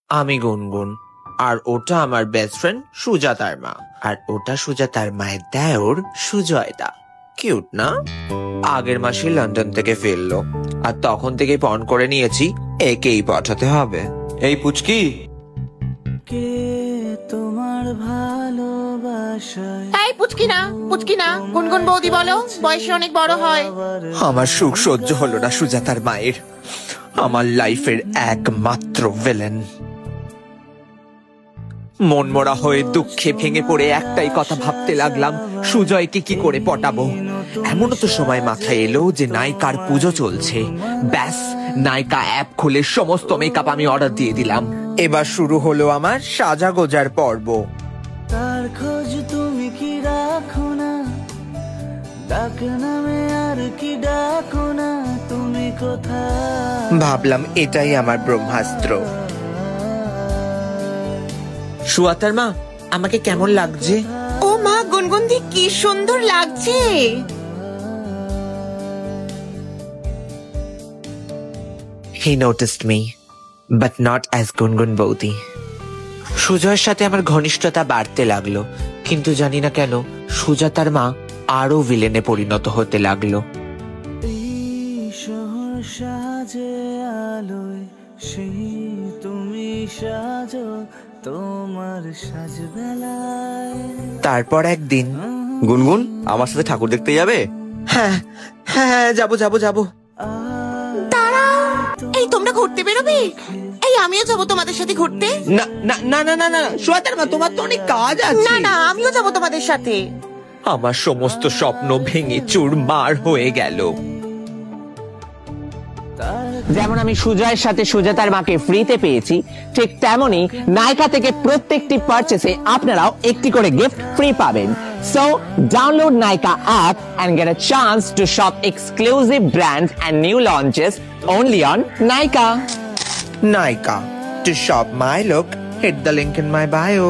আমি গুনগুন, আর ওটা আমার বেস্ট ফ্রেন্ড সুজাতার মা, আর ওটা সুজাতার মায়ের দেওর সুজয়দা। কিউট না? আগের মাসে লন্ডন থেকে ফিরলো, আর তখন থেকে পণ করে নিয়েছি একেই পাঠাতে হবে। এই পুচকি, কে তোমার ভালোবাসায়। এই পুচকি না, গুনগুন বৌদি বলো, বয়সে অনেক বড় হয়। আমার সুখ সহ্য হলো না সুজাতার মায়ের, আমার লাইফের একমাত্র ভিলেন। মনমরা হয়ে দুঃখে ভেঙে পড়ে একটাই কথা ভাবতে লাগলাম, সুজয়কে কি করে পটাবো। এমনও তো সময় মাথায় এলো যে নায়িকার পুজো চলছে। ব্যাস, নায়িকা অ্যাপ খুলে সমস্ত মেকআপ আমি অর্ডার দিয়ে দিলাম। এবার শুরু হলো আমার সাজা গোজার পর্ব। তার খোঁজ তুমি কি রাখো না, ডাক নামে আর কি ডাকো না, তুমি কোথায়। ভাবলাম এটাই আমার ব্রহ্মাস্ত্র। সুয়াতার মা, আমাকে কেমন লাগছে? ও মা গুনগুন দি, কি সুন্দর লাগছে। He noticed me, but not as গুনগুন বৌদি। সুজয়ের সাথে আমার ঘনিষ্ঠতা বাড়তে লাগলো, কিন্তু জানি না কেন সুজাতার মা আরো ভিলেনে পরিণত হতে লাগলো। এই শহর সাজে আলোয়, সেই তুমি সাজো তোমার সাজবেলায়। তারপর একদিন, গুনগুন আমার সাথে ঠাকুর দেখতে যাবে? হ্যাঁ হ্যাঁ, যাবো। দাঁড়াও, এই তোমরা ঘুরতে বেরোবে? এই আমিও যাবো তোমাদের সাথে ঘুরতে। না না না না না না, সুজাতার মা, তোমার তো অনেক কাজ আছে। না, আমিও যাবো তোমাদের সাথে। আমার সমস্ত স্বপ্ন ভেঙে চুরমার হয়ে গেল। যেমন আমি সুজয়ের সাথে সুজাতার মাকে ফ্রিতে পেয়েছি, ঠিক তেমনি নায়িকা থেকে প্রত্যেকটি পারচেসে আপনারাও একটি করে গিফট ফ্রি পাবেন। So download Nykaa app and get a chance to shop exclusive brands and new launches only on Nykaa. Nykaa. To shop my look, hit the link in my bio.